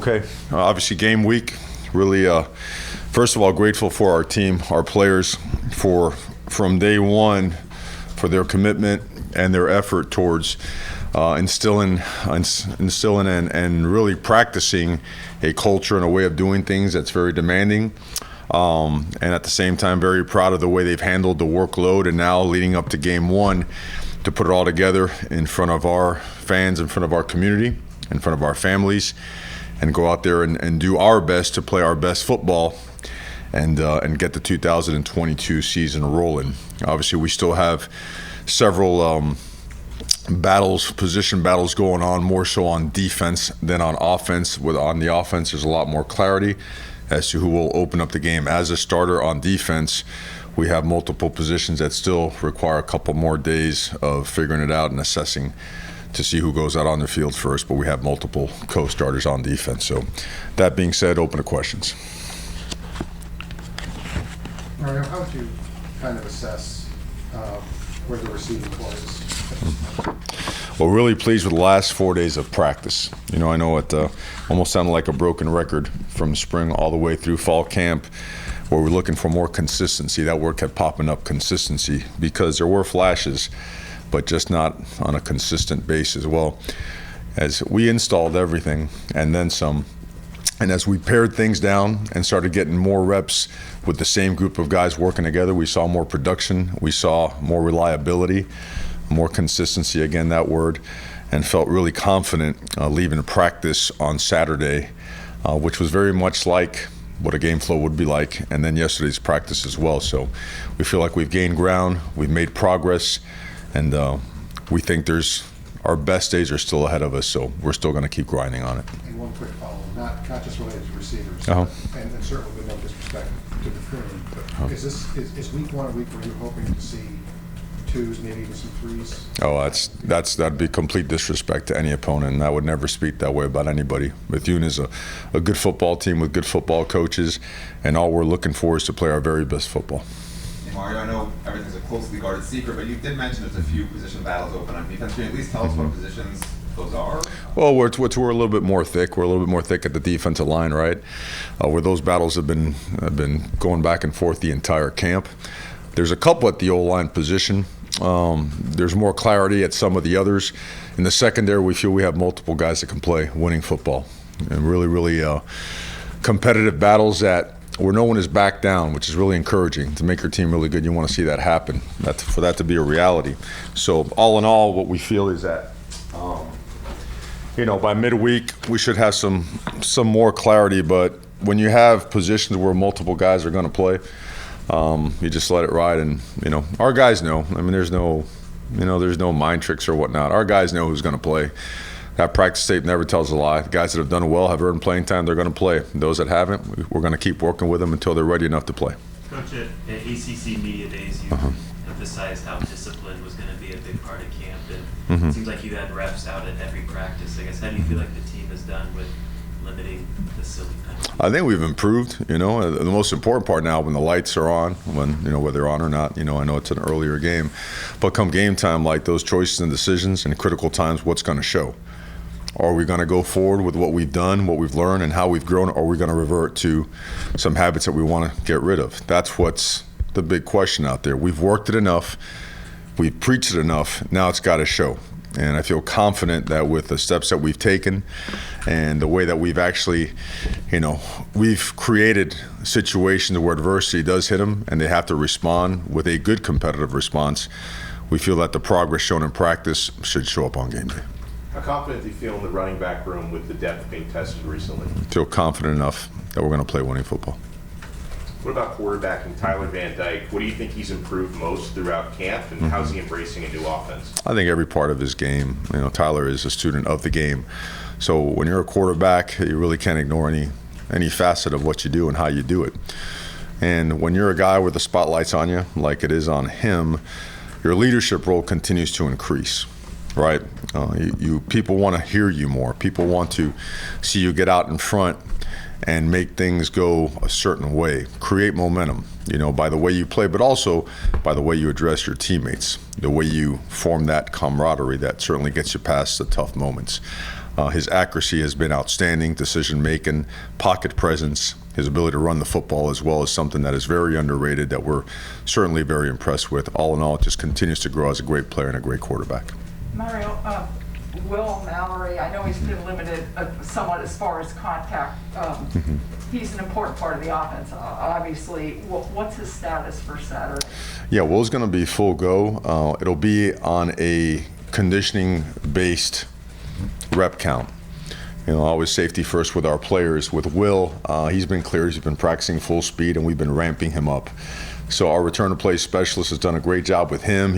Okay, obviously game week. Really, first of all, grateful for our team, our players, from day one, for their commitment and their effort towards instilling and really practicing a culture and a way of doing things that's very demanding. And at the same time, very proud of the way they've handled the workload, and now leading up to game one, to put it all together in front of our fans, in front of our community, in front of our families, and go out there and do our best to play our best football and get the 2022 season rolling. Obviously, we still have several position battles going on, more so on defense than on offense. On the offense, there's a lot more clarity as to who will open up the game. As a starter on defense, we have multiple positions that still require a couple more days of figuring it out and assessing to see who goes out on the field first, but we have multiple co-starters on defense. So that being said, open to questions. Mario, how would you kind of assess where the receiving core is? Well, really pleased with the last 4 days of practice. I know it almost sounded like a broken record from spring all the way through fall camp, where we're looking for more consistency. That word kept popping up, consistency, because there were flashes, but just not on a consistent basis. Well, as we installed everything and then some, and as we pared things down and started getting more reps with the same group of guys working together, we saw more production, we saw more reliability, more consistency, again, that word, and felt really confident leaving practice on Saturday, which was very much like what a game flow would be like, and then yesterday's practice as well. So we feel like we've gained ground, we've made progress, and we think our best days are still ahead of us, so we're still going to keep grinding on it. And one quick follow-up, not just related to receivers, Uh-huh. and certainly with no disrespect to the crew, but is week one a week where you're hoping to see twos, maybe even some threes? Oh, that'd be complete disrespect to any opponent, and I would never speak that way about anybody. Bethune is a good football team with good football coaches, and all we're looking for is to play our very best football. Hey Mario, I know everything's a closely guarded secret, but you did mention there's a few position battles open on defense. Can you at least tell us what positions those are? Well, we're a little bit more thick. We're a little bit more thick at the defensive line, right? Where those battles have been going back and forth the entire camp. There's a couple at the O-line position. There's more clarity at some of the others. In the secondary, we feel we have multiple guys that can play winning football, and really competitive battles where no one is back down, which is really encouraging. To make your team really good, you want to see that happen, for that to be a reality. So all in all, what we feel is that by midweek we should have some more clarity. But when you have positions where multiple guys are going to play, you just let it ride, and our guys know. I mean, there's no mind tricks or whatnot. Our guys know who's going to play. That practice tape never tells a lie. The guys that have done well, have earned playing time, they're going to play. Those that haven't, we're going to keep working with them until they're ready enough to play. Coach, at ACC Media Days, you emphasized how discipline was going to be a big part of camp, and it seems like you had reps out at every practice. I guess, how do you feel like the team has done with limiting the silly penalties? I think we've improved. The most important part now, when the lights are on, whether they're on or not. I know it's an earlier game, but come game time, like those choices and decisions and critical times, what's going to show? Are we going to go forward with what we've done, what we've learned, and how we've grown? Or are we going to revert to some habits that we want to get rid of? That's what's the big question out there. We've worked it enough. We've preached it enough. Now it's got to show. And I feel confident that with the steps that we've taken and the way that we've actually, we've created situations where adversity does hit them and they have to respond with a good competitive response. We feel that the progress shown in practice should show up on game day. How confident do you feel in the running back room with the depth being tested recently? I feel confident enough that we're going to play winning football. What about quarterbacking Tyler Van Dyke? What do you think he's improved most throughout camp, and how's he embracing a new offense? I think every part of his game. Tyler is a student of the game. So when you're a quarterback, you really can't ignore any facet of what you do and how you do it. And when you're a guy with the spotlight's on you, like it is on him, your leadership role continues to increase. Right? People want to hear you more. People want to see you get out in front and make things go a certain way, create momentum, by the way you play, but also by the way you address your teammates, the way you form that camaraderie that certainly gets you past the tough moments. His accuracy has been outstanding, decision making, pocket presence, his ability to run the football as well is something that is very underrated that we're certainly very impressed with. All in all, it just continues to grow as a great player and a great quarterback. Mario, Will Mallory, I know he's been limited somewhat as far as contact. He's an important part of the offense, obviously. What's his status for Saturday? Yeah, Will's going to be full go. It'll be on a conditioning-based rep count. You know, always safety first with our players. With Will, he's been cleared. He's been practicing full speed, and we've been ramping him up. So our return to play specialist has done a great job with him.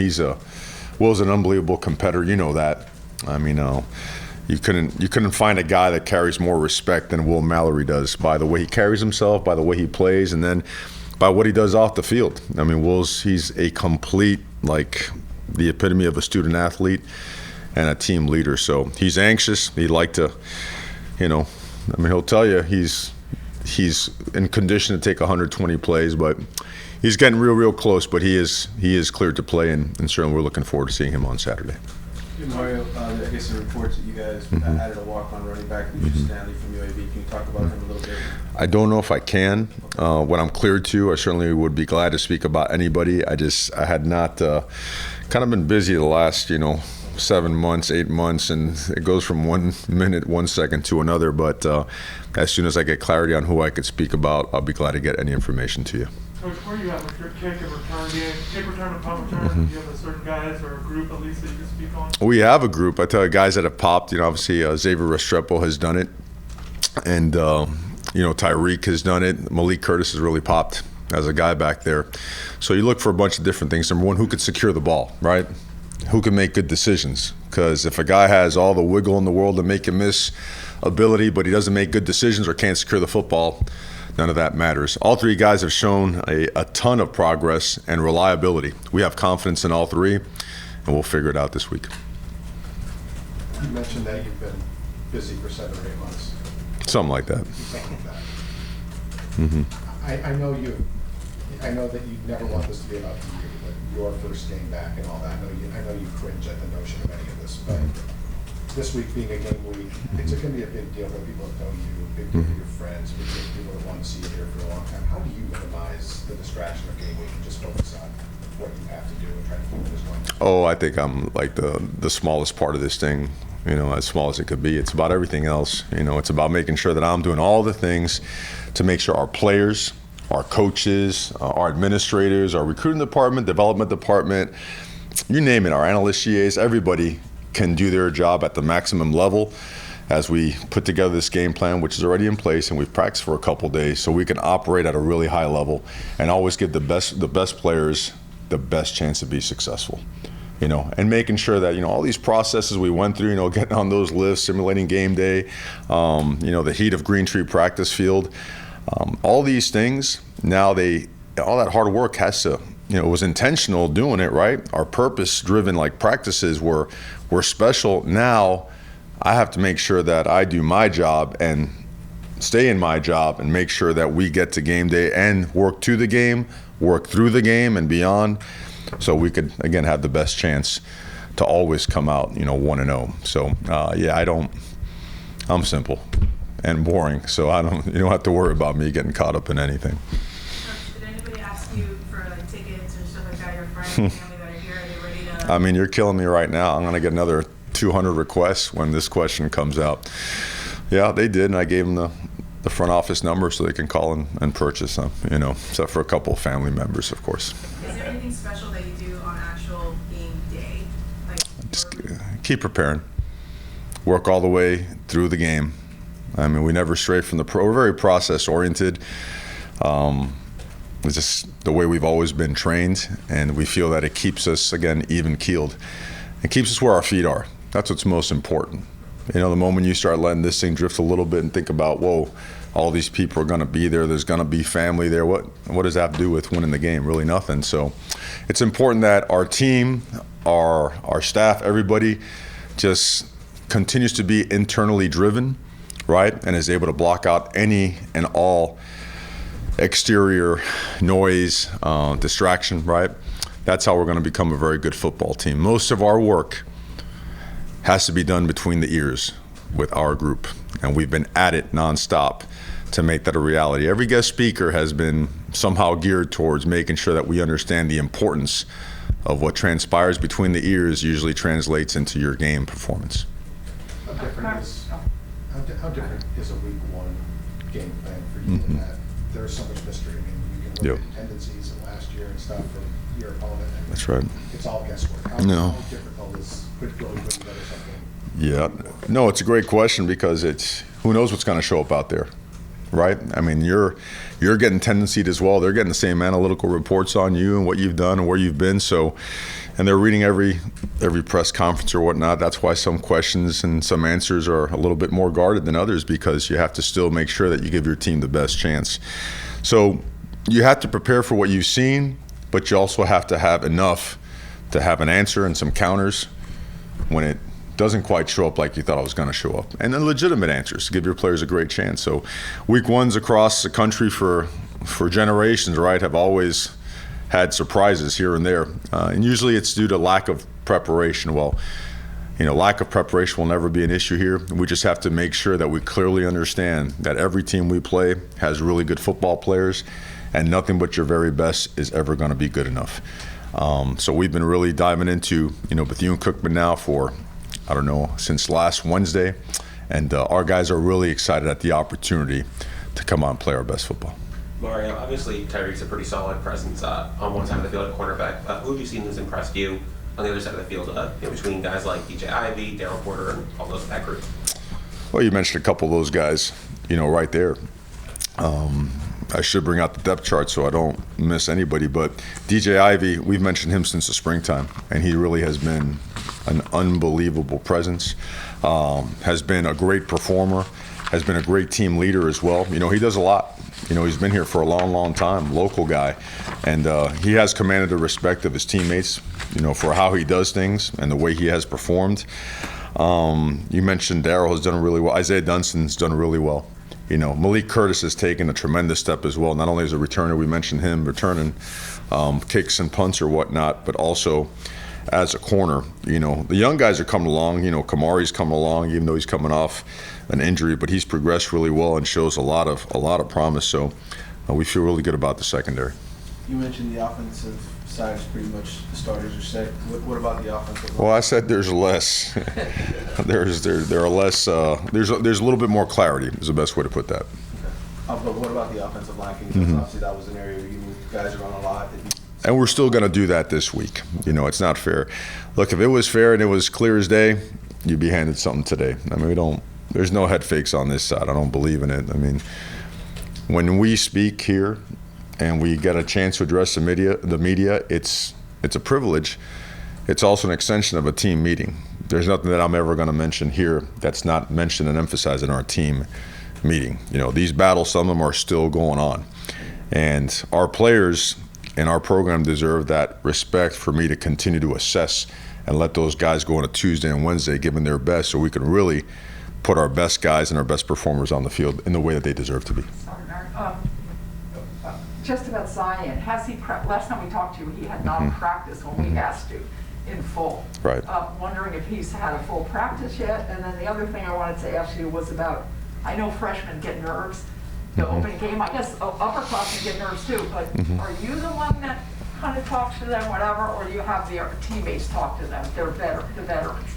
Will's an unbelievable competitor. You know that. I mean, you couldn't find a guy that carries more respect than Will Mallory does by the way he carries himself, by the way he plays, and then by what he does off the field. I mean, he's a complete, like, the epitome of a student athlete and a team leader. So he's anxious. He'd like to, you know, I mean, he'll tell you he's in condition to take 120 plays, but he's getting real close. But he is cleared to play, and certainly we're looking forward to seeing him on Saturday. Hey, Mario, I guess the reports that you guys added a walk-on running back, Lucius Stanley from UAB. Can you talk about him a little bit? I don't know if I can. When I'm cleared to, I certainly would be glad to speak about anybody. I had not kind of been busy the last, 7 months, 8 months, and it goes from 1 minute, 1 second to another. But as soon as I get clarity on who I could speak about, I'll be glad to get any information to you. Coach, where are you at with your kick and return game? Kick return and punt return? Do you have a certain guys or a group at least that you can speak on? We have a group. I tell you, guys that have popped. Obviously Xavier Restrepo has done it, and Tyreek has done it. Malik Curtis has really popped as a guy back there. So you look for a bunch of different things. Number one, who could secure the ball, right? Who can make good decisions? Because if a guy has all the wiggle in the world to make a miss ability, but he doesn't make good decisions or can't secure the football, none of that matters. All three guys have shown a ton of progress and reliability. We have confidence in all three, and we'll figure it out this week. You mentioned that you've been busy for 7 or 8 months. Something like that. Something like that. Mm-hmm. I know you. I know that you never want this to be about you, but your first game back and all that. I know you cringe at the notion of any of this, but this week being a game week, it's going to be a big deal for people that know you, a big deal for your friends, big deal for people that want to see you here for a long time. How do you minimize the distraction of game week and just focus on what you have to do and try to keep this going? Oh, I think I'm like the smallest part of this thing, as small as it could be. It's about everything else. It's about making sure that I'm doing all the things to make sure our players, our coaches, our administrators, our recruiting department, development department, you name it, our analyst GAs, everybody can do their job at the maximum level as we put together this game plan, which is already in place, and we've practiced for a couple days, so we can operate at a really high level and always give the best players the best chance to be successful. And making sure that, all these processes we went through, getting on those lifts, simulating game day, the heat of Green Tree practice field, all these things, now all that hard work has to, it was intentional doing it, right? Our purpose-driven practices were special. Now I have to make sure that I do my job and stay in my job and make sure that we get to game day and work to the game, work through the game and beyond, so we could, again, have the best chance to always come out, 1-0. So, I'm simple and boring, so you don't have to worry about me getting caught up in anything. Did anybody ask you for tickets or stuff like that? Your friends, family that are here, are they ready to? I mean, you're killing me right now. I'm gonna get another 200 requests when this question comes out. Yeah, they did, and I gave them the front office number so they can call and purchase them. Except for a couple of family members, of course. Is there anything special that you do on actual game day? Just keep preparing. Work all the way through the game. I mean, we never stray from we're very process-oriented. It's just the way we've always been trained, and we feel that it keeps us, again, even-keeled. It keeps us where our feet are. That's what's most important. The moment you start letting this thing drift a little bit and think about, whoa, all these people are going to be there, there's going to be family there, what does that have to do with winning the game? Really nothing. So it's important that our team, our staff, everybody just continues to be internally driven, right, and is able to block out any and all exterior noise, distraction, right? That's how we're going to become a very good football team. Most of our work has to be done between the ears. with our group, and we've been at it nonstop to make that a reality. Every guest speaker has been somehow geared towards making sure that we understand the importance of what transpires between the ears usually translates into your game performance. How different is a week one game plan for you in that there's so much mystery? I mean, you can look Yep. at tendencies of last year and stuff from your opponent. And That's right. It's all guesswork. No. How difficult is really putting together something? Yeah, no, it's a great question because who knows what's going to show up out there, right? I mean, you're getting tendencies as well. They're getting the same analytical reports on you and what you've done and where you've been. So, and they're reading every press conference or whatnot. That's why some questions and some answers are a little bit more guarded than others, because you have to still make sure that you give your team the best chance. So you have to prepare for what you've seen, but you also have to have enough to have an answer and some counters when it doesn't quite show up like you thought it was going to show up. And then legitimate answers to give your players a great chance. So week ones across the country for generations, right, have always had surprises here and there. And usually it's due to lack of preparation. Well, lack of preparation will never be an issue here. We just have to make sure that we clearly understand that every team we play has really good football players, and nothing but your very best is ever going to be good enough. So we've been really diving into, Bethune-Cookman now for, I don't know, since last Wednesday. And our guys are really excited at the opportunity to come out and play our best football. Mario, obviously Tyreek's a pretty solid presence on one side of the field at cornerback. Who have you seen that's impressed you on the other side of the field, between guys like DJ Ivey, Darryl Porter, and all that group? Well, you mentioned a couple of those guys, right there. I should bring out the depth chart so I don't miss anybody, but DJ Ivey, we've mentioned him since the springtime, and he really has been an unbelievable presence, has been a great performer, has been a great team leader as well. He does a lot. He's been here for a long, long time, local guy, and he has commanded the respect of his teammates, for how he does things and the way he has performed. You mentioned Darryl has done really well. Isaiah Dunston's done really well. Malik Curtis has taken a tremendous step as well, not only as a returner, we mentioned him returning kicks and punts or whatnot, but also as a corner. The young guys are coming along. Kamari's coming along, even though he's coming off an injury, but he's progressed really well and shows a lot of promise. So we feel really good about the secondary. You mentioned the offensive side is pretty much the starters are set. What about the offensive line? Well, I said there's less. there are less. There's a little bit more clarity is the best way to put that. Okay. But what about the offensive line? Because obviously that was an area where you moved guys around a lot. And we're still going to do that this week. It's not fair. Look, if it was fair and it was clear as day, you'd be handed something today. I mean, there's no head fakes on this side. I don't believe in it. I mean, when we speak here and we get a chance to address the media, it's a privilege. It's also an extension of a team meeting. There's nothing that I'm ever going to mention here that's not mentioned and emphasized in our team meeting. These battles, some of them are still going on. And our players and our program deserve that respect for me to continue to assess and let those guys go on a Tuesday and Wednesday giving their best so we can really put our best guys and our best performers on the field in the way that they deserve to be. Just about Zion, has he last time we talked to you, he had not practiced when we asked you in full. Right. Wondering if he's had a full practice yet. And then the other thing I wanted to ask you was about, I know freshmen get nerves. The opening game, I guess upperclassmen get nerves too, but are you the one that kind of talks to them, whatever, or do you have their teammates talk to them, the veterans?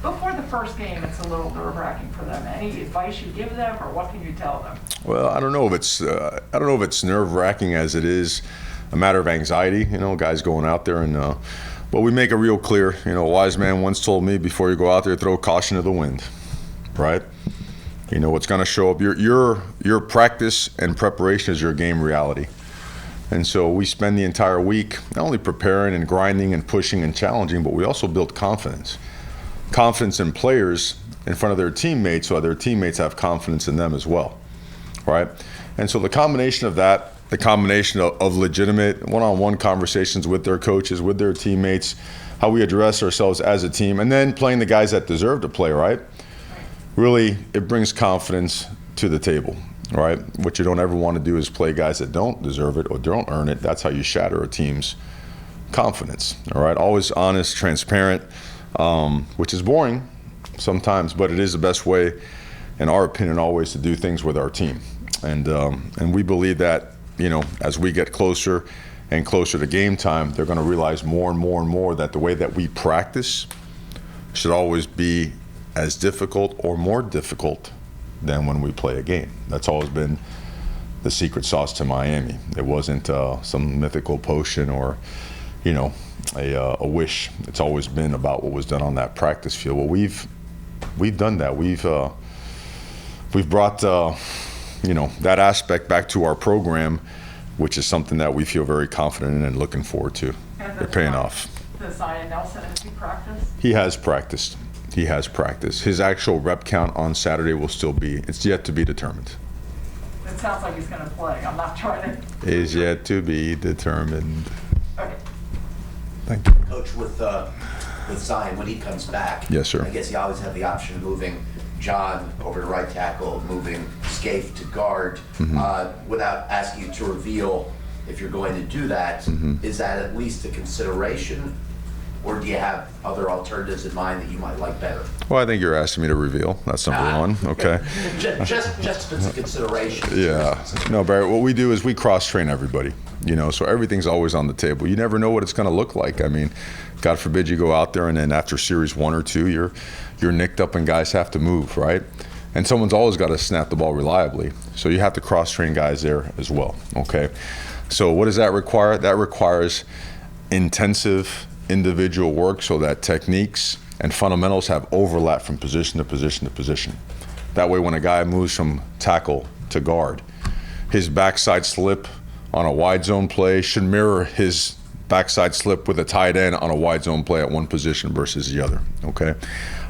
Before the first game, it's a little nerve-wracking for them. Any advice you give them, or what can you tell them? Well, I don't know if it's nerve-wracking as it is a matter of anxiety. Guys going out there and, but we make it real clear. A wise man once told me, before you go out there, throw caution to the wind, right? What's going to show up. Your practice and preparation is your game reality. And so we spend the entire week not only preparing and grinding and pushing and challenging, but we also build confidence. Confidence in players in front of their teammates so their teammates have confidence in them as well, right? And so the combination of that, the combination of legitimate one-on-one conversations with their coaches, with their teammates, how we address ourselves as a team, and then playing the guys that deserve to play, right? Really, it brings confidence to the table, right? What you don't ever want to do is play guys that don't deserve it or don't earn it. That's how you shatter a team's confidence, all right? Always honest, transparent, which is boring, sometimes, but it is the best way, in our opinion, always to do things with our team. And we believe that, as we get closer and closer to game time, they're going to realize more and more and more that the way that we practice should always be as difficult or more difficult than when we play a game. That's always been the secret sauce to Miami. It wasn't some mythical potion or, a wish. It's always been about what was done on that practice field. Well, we've done that. We've brought that aspect back to our program, which is something that we feel very confident in and looking forward to. They're paying off. Does Zion Nelson, has he practiced? He has practiced. He has practiced. His actual rep count on Saturday will still be, it's yet to be determined. It sounds like he's going to play. I'm not trying to. Is yet to be determined. Okay. Thank you. Coach, with Zion, when he comes back, Yes, sir. I guess you always have the option of moving John over to right tackle, moving Scaife to guard. Without asking you to reveal if you're going to do that, is that at least a consideration? Or do you have other alternatives in mind that you might like better? Well, I think you're asking me to reveal. That's number one. Okay. Just if it's a consideration. Yeah. No, Barry, what we do is we cross-train everybody, so everything's always on the table. You never know what it's going to look like. I mean, God forbid you go out there and then after series 1 or 2, you're nicked up and guys have to move, right? And someone's always got to snap the ball reliably. So you have to cross-train guys there as well, okay? So what does that require? That requires intensive individual work so that techniques and fundamentals have overlap from position to position to position. That way when a guy moves from tackle to guard, his backside slip on a wide zone play should mirror his backside slip with a tight end on a wide zone play at one position versus the other, okay?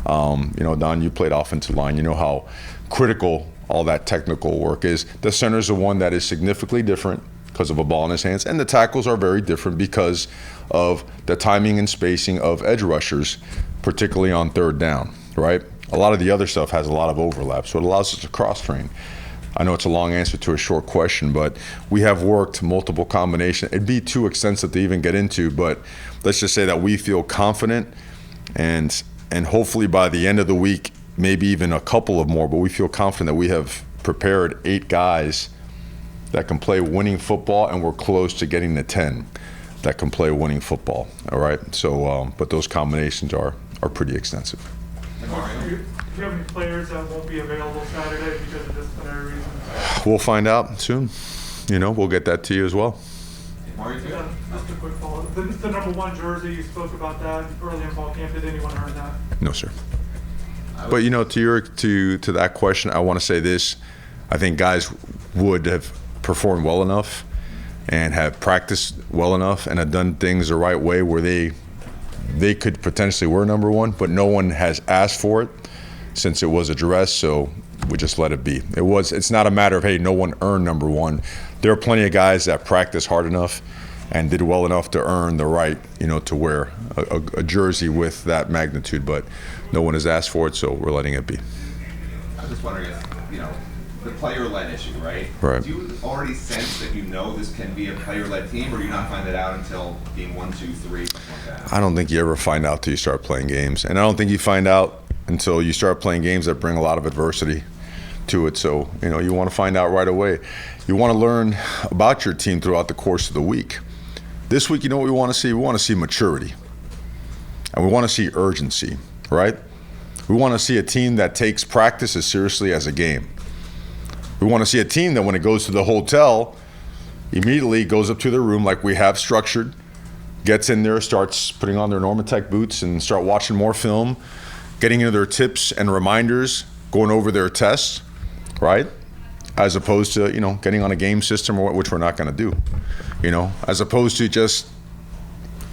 Don, you played offensive line. You know how critical all that technical work is. The center's the one that is significantly different because of a ball in his hands, and the tackles are very different because of the timing and spacing of edge rushers, particularly on third down, right? A lot of the other stuff has a lot of overlap, so it allows us to cross-train. I know it's a long answer to a short question, but we have worked multiple combinations. It'd be too extensive to even get into, but let's just say that we feel confident, and hopefully by the end of the week, maybe even a couple of more, but we feel confident that we have prepared 8 guys that can play winning football, and we're close to getting to 10 that can play winning football, all right? So, but those combinations are pretty extensive. Do you have any players that won't be available Saturday because of disciplinary reasons? We'll find out soon. We'll get that to you as well. Just a quick follow-up. The number 1 jersey, you spoke about that early in fall camp. Did anyone earn that? No, sir. But to that question, I want to say this. I think guys would have performed well enough and have practiced well enough and have done things the right way where they could potentially wear number 1, but no one has asked for it since it was addressed, so we just let it be. It's not a matter of, hey, no one earned number 1. There are plenty of guys that practiced hard enough and did well enough to earn the right, to wear a jersey with that magnitude, but no one has asked for it, so we're letting it be. I was just wondering if, the player-led issue, right? Right. Do you already sense that this can be a player-led team, or do you not find that out until game 1, 2, 3, something like that? I don't think you ever find out till you start playing games, and I don't think you find out until you start playing games that bring a lot of adversity to it. So, you want to find out right away. You want to learn about your team throughout the course of the week. This week, what we want to see? We want to see maturity, and we want to see urgency, right? We want to see a team that takes practice as seriously as a game. We want to see a team that when it goes to the hotel, immediately goes up to their room like we have structured, gets in there, starts putting on their Normatec boots and start watching more film, getting into their tips and reminders, going over their tests, right? As opposed to, getting on a game system, or which we're not going to do, as opposed to just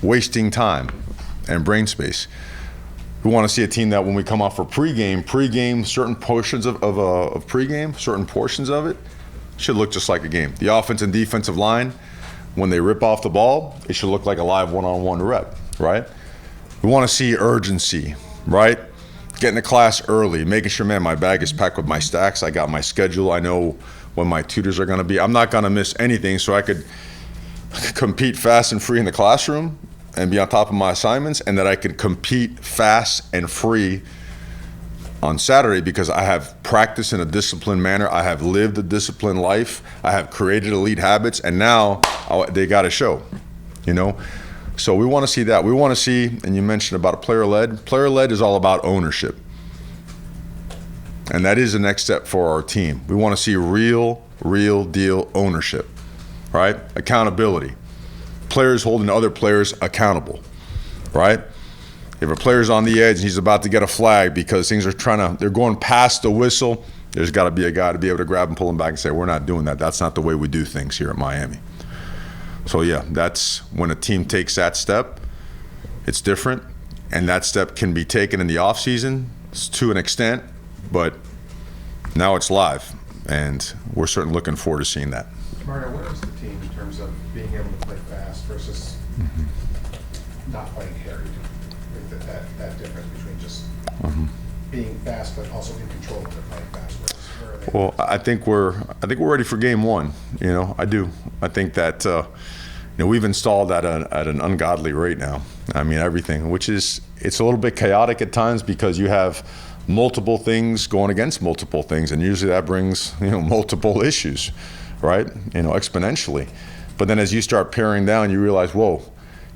wasting time and brain space. We want to see a team that when we come off for pregame, certain portions of pregame, certain portions of it should look just like a game. The offense and defensive line, when they rip off the ball, it should look like a live one-on-one rep, right? We want to see urgency, right? Getting to class early, making sure, man, my bag is packed with my stacks. I got my schedule. I know when my tutors are going to be. I'm not going to miss anything, so I could compete fast and free in the classroom and be on top of my assignments, and that I could compete fast and free on Saturday because I have practiced in a disciplined manner. I have lived a disciplined life. I have created elite habits, and now they got to show, you know? So we want to see that. We want to see, and you mentioned about player-led. Player-led is all about ownership. And that is the next step for our team. We want to see real deal ownership, right? Accountability. Players holding other players accountable, right? If a player's on the edge and he's about to get a flag because things are they're going past the whistle, there's got to be a guy to be able to grab and pull him back and say, we're not doing that. That's not the way we do things here at Miami. So yeah, that's when a team takes that step, it's different. And that step can be taken in the off season to an extent, but now it's live. And we're certainly looking forward to seeing that. Mario, where is the team in terms of being able to play fast versus not playing harried? That difference between just being fast but also in control of their playing fast. Where are they? Well, I think we're ready for game one. You know, I do. I think that you know, we've installed at an ungodly rate now. I mean, everything, which is, it's a little bit chaotic at times because you have multiple things going against multiple things, and usually that brings, you know, multiple issues, right? You know, exponentially. But then as you start paring down, you realize, whoa,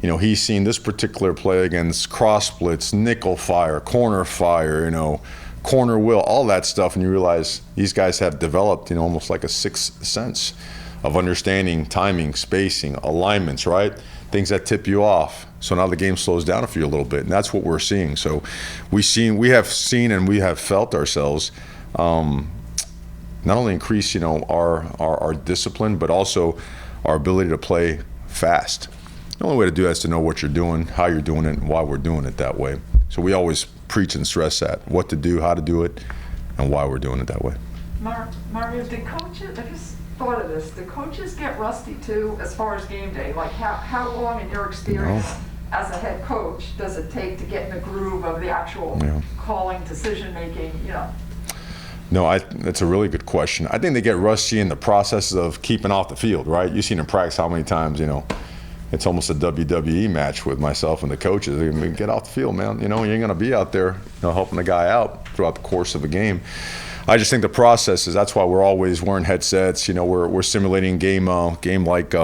you know, he's seen this particular play against cross splits, nickel fire, corner fire, you know, corner will, all that stuff, and you realize these guys have developed, you know, almost like a sixth sense of understanding timing, spacing, alignments, right? Things that tip you off. So now the game slows down for you a little bit, and that's what we're seeing. So we have seen and we have felt ourselves not only increase, you know, our discipline, but also our ability to play fast. The only way to do that is to know what you're doing, how you're doing it, and why we're doing it that way. So we always preach and stress that, what to do, how to do it, and why we're doing it that way. Mario, the coaches, I just thought of this, the coaches get rusty too as far as game day? Like how long in your experience as a head coach does it take to get in the groove of the actual calling, decision making, you know? No, that's a really good question. I think they get rusty in the process of keeping off the field, right? You've seen in practice how many times, you know, it's almost a WWE match with myself and the coaches. I mean, get off the field, man. You know, you ain't gonna be out there, you know, helping the guy out throughout the course of a game. I just think the process is, that's why we're always wearing headsets. You know, we're simulating game-like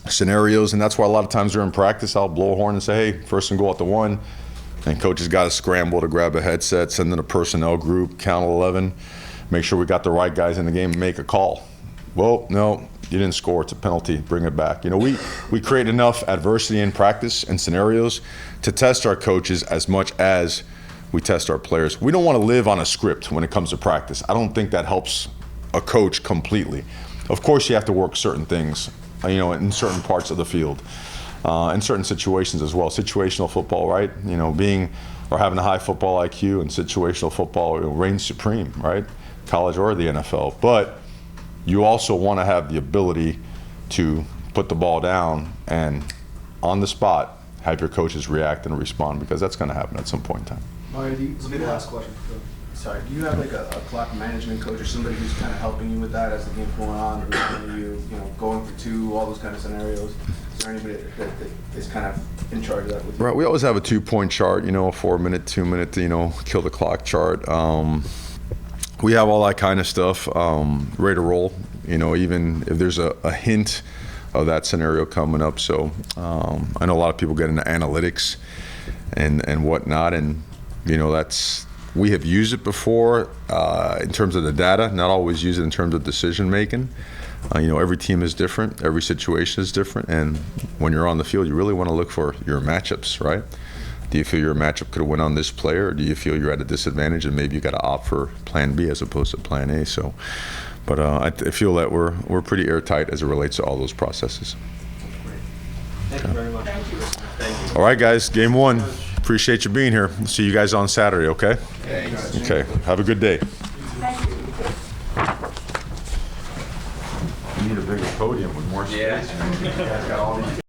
scenarios, and that's why a lot of times during practice I'll blow a horn and say, hey, first and goal at the 1, and coach has got to scramble to grab a headset, send in a personnel group, count 11, make sure we got the right guys in the game, and make a call. Well, no, you didn't score, it's a penalty, bring it back. You know, we create enough adversity in practice and scenarios to test our coaches as much as we test our players. We don't want to live on a script when it comes to practice. I don't think that helps a coach completely. Of course, you have to work certain things, you know, in certain parts of the field, in certain situations as well. Situational football, right? You know, having a high football IQ, and situational football, you know, reigns supreme, right? College or the NFL. But you also want to have the ability to put the ball down and on the spot have your coaches react and respond, because that's going to happen at some point in time. Mario, This will be the last question. Sorry, do you have like a clock management coach or somebody who's kind of helping you with that as the game's going on, or helping you, you know, going for 2, all those kind of scenarios? Is there anybody that is kind of in charge of that with you? Right, we always have a 2-point chart, you know, a 4-minute, 2-minute, you know, kill the clock chart. We have all that kind of stuff ready to roll, you know, even if there's a hint of that scenario coming up. So I know a lot of people get into analytics and whatnot, and you know, we have used it before in terms of the data, not always use it in terms of decision making. You know, every team is different, every situation is different, and when you're on the field, you really want to look for your matchups, right? Do you feel your matchup could win on this player, or do you feel you're at a disadvantage and maybe you got to opt for plan B as opposed to plan A? So, but I feel that we're pretty airtight as it relates to all those processes. Thank you very much. Thank you. Thank you. All right, guys, game 1. Appreciate you being here. See you guys on Saturday, okay? Thanks. Okay, have a good day. Thank you. We need a bigger podium with more space. Yeah. You guys got all these